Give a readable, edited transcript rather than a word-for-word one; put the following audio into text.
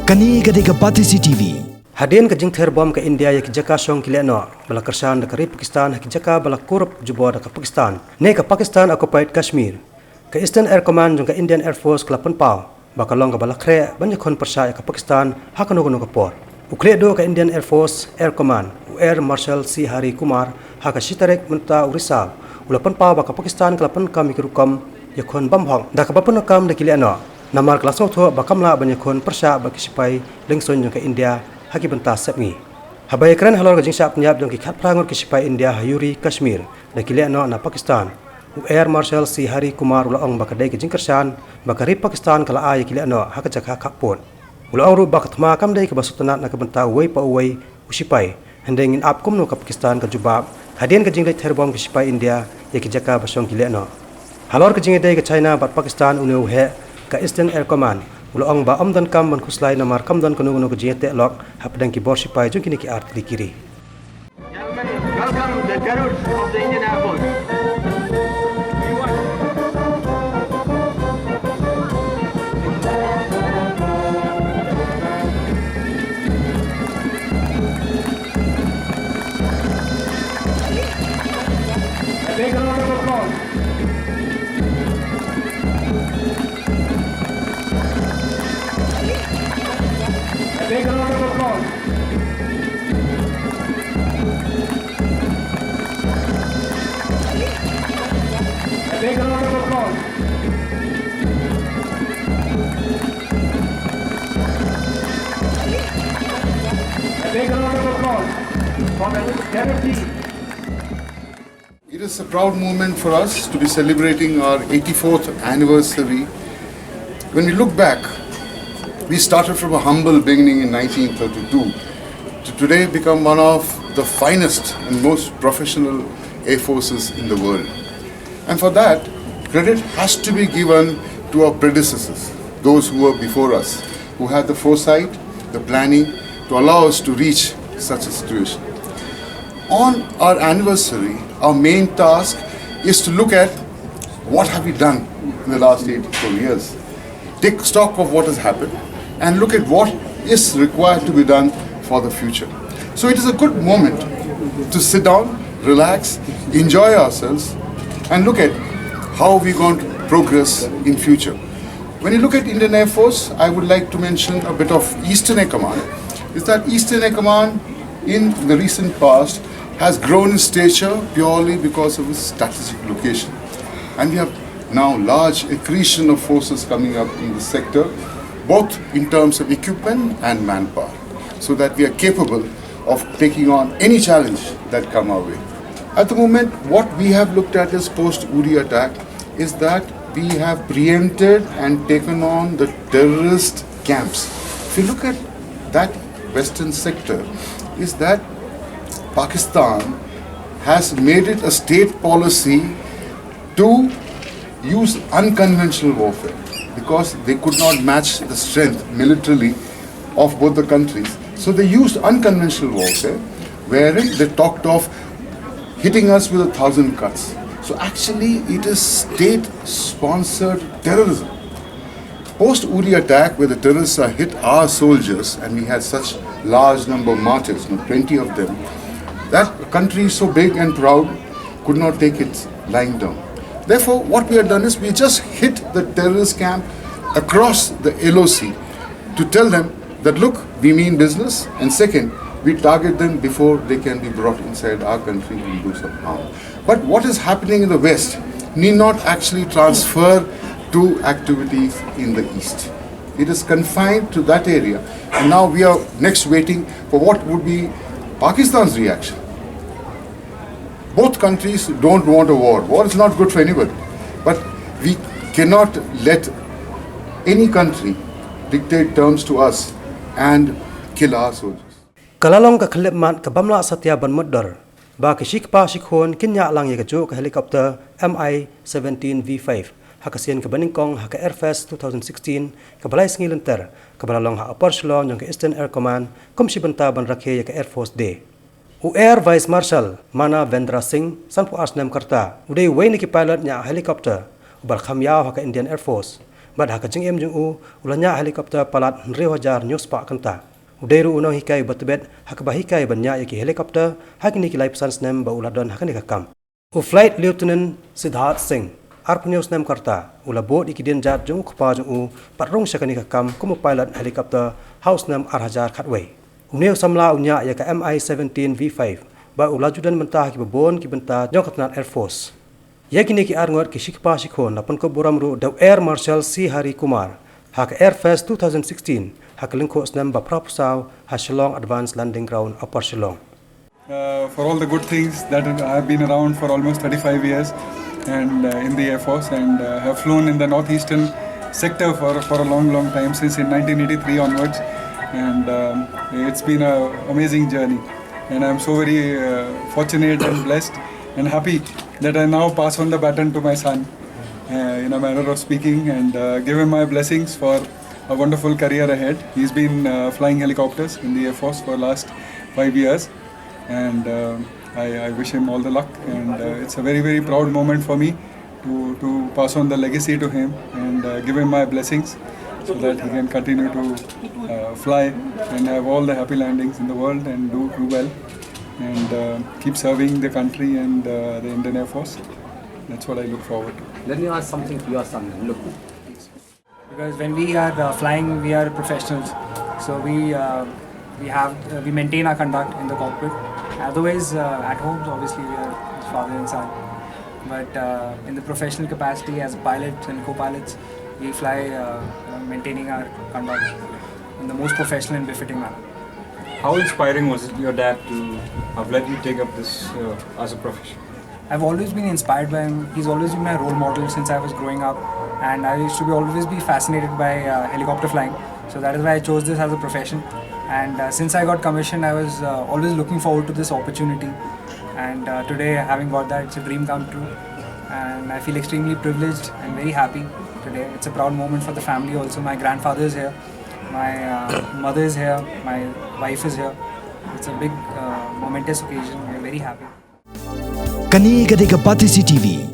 Kani kadeka Batisi TV. Hadin ke jing terbom ke India ya ke jaka song kileno bala kersan ke Pakistan ke jaka bala kurup jubo ke Pakistan. Ne ke Pakistan occupied Kashmir. Ke Eastern Air Command jong ke Indian Air Force kelapan pau. Bakalong ke bala Khun banyak Khun Pyrshah ke Pakistan hakano ke port. Ukledo ke Indian Air Force Air Command Air Marshal C Hari Kumar haka Shitarek Munta Urisal. Ulapan pau baka Pakistan kelapan kami kerukam Ïakhun bamhong da ke bapun kam de kileno. Namar kelas notho bakamla banyak Khun Pyrshah baki Shipai Liengsuiñ jong ke India haki benta sepngi. Habai keren halor ke jing sap nyap jong ki khat prangur ke Shipai India hayuri Kashmir da kileno na Pakistan. Air Marshal C Hari Kumar ulaong baka dai ke jing kersan baka ri Pakistan kala ay kileno haka jaka kapon. Ulaong ru baka thma kam dai ke basutanat na ke benta wei pa wei Shipai hendengin ap kumno ke Pakistan ke jubab hadien ke jing dai terbom ke Shipai India ya ke jaka basong kileno. Halor ke jing dai ke China bat Pakistan uneu he ke Eastern Air Command ulaong ba amdan kam ban kuslai namar kamdan kuno ke jete lok hapdang ki bor Shipai jong kini ki arti kiri. Welcome the terrorists of the Indian Air Force. Take a round of applause. Take a round of applause. Take a round of applause. Take a round of applause for the terror team. It is a proud moment for us to be celebrating our 84th anniversary. When we look back, we started from a humble beginning in 1932 to today become one of the finest and most professional air forces in the world. And for that, credit has to be given to our predecessors, those who were before us, who had the foresight, the planning to allow us to reach such a situation. On our anniversary, our main task is to look at what have we done in the last 84 years. Take stock of what has happened and look at what is required to be done for the future. So it is a good moment to sit down, relax, enjoy ourselves and look at how we're going to progress in future. When you look at Indian Air Force, I would like to mention a bit of Eastern Air Command. Is that Eastern Air Command in the recent past has grown in stature purely because of its strategic location. And we have now large accretion of forces coming up in the sector, both in terms of equipment and manpower, so that we are capable of taking on any challenge that come our way. At the moment, what we have looked at is post-Uri attack is that we have preempted and taken on the terrorist camps. If you look at that western sector, is that Pakistan has made it a state policy to use unconventional warfare because they could not match the strength militarily of both the countries. So they used unconventional warfare wherein they talked of hitting us with 1,000 cuts. So actually it is state-sponsored terrorism. Post-Uri attack where the terrorists hit our soldiers and we had such large number of martyrs, 20 of them, that country so big and proud could not take it lying down. Therefore, what we have done is we just hit the terrorist camp across the LOC to tell them that look, we mean business, and second, we target them before they can be brought inside our country and do some harm. But what is happening in the West need not actually transfer to activities in the East. It is confined to that area, and now we are next waiting for what would be Pakistan's reaction. Both countries don't want a war. War is not good for anybody. But we cannot let any country dictate terms to us and kill our soldiers. Kalalong ka khalipman ka bamla satya ban muddar ba ka Shikpa Shikhon kinya lang ya ka helicopter Mi-17 V5 hakasian ka baningkong haka Airfest 2016 ka balay ngilenter ka balalong ha Pyrshah yung ka Eastern Air Command kum sibanta ban rakhe ya ka Air Force Day. Air Vice Marshal Mana Vendra Singh sanpu asnem karta uday way ni ki pilot nya helicopter ubar khamyaw haka Indian Air Force Bad haka jing em jing ulanya helikopter palat 1000 news pa kanta. Uderu uno hikai batbet hakba hikai banya yaki helikopter hakini kilai pesan snem ba uladon hakani kakam. Flight Lieutenant Siddharth Singh arpunyo snem karta ula boat ikidin jat jung khpa jung patrong sakani kakam como pilot helicopter house nam arhajar khatway. Uneu samla unya yaka Mi-17 V5 ba ulajudan mentah ki babon ki benta jong katnat Air Force. Yakini ki arngot ki Shipai Shikhon lapon ko boramru daw Air Marshal C. Hari Kumar hak Air Fest 2016 hak lingko snem ba prapusaw ha Shillong Advanced Landing Ground upper Shillong. For all the good things that I have been around for almost 35 years and in the Air Force and have flown in the northeastern sector for a long time since in 1983 onwards, and it's been an amazing journey, and I'm so very fortunate and blessed and happy that I now pass on the baton to my son in a manner of speaking, and give him my blessings for a wonderful career ahead. He's been flying helicopters in the Air Force for the last 5 years, and I wish him all the luck, and it's a very proud moment for me to pass on the legacy to him and give him my blessings so that he can continue to fly and have all the happy landings in the world and do well and keep serving the country and the Indian Air Force. That's what I look forward to. Let me ask something to your son. Look. Because when we are flying, we are professionals, so we maintain our conduct in the cockpit. Otherwise, at home, obviously we are his father and son. But in the professional capacity as pilots and co-pilots, we fly maintaining our conduct in the most professional and befitting manner. How inspiring was it your dad to have let you take up this as a profession? I've always been inspired by him. He's always been my role model since I was growing up, and I used to always be fascinated by helicopter flying. So that is why I chose this as a profession. And since I got commissioned, I was always looking forward to this opportunity. And today, having got that, it's a dream come true. And I feel extremely privileged and very happy today. It's a proud moment for the family also. My grandfather is here, my mother is here, my wife is here. It's a big momentous occasion. We're very happy. Kani Gadega Patisi TV.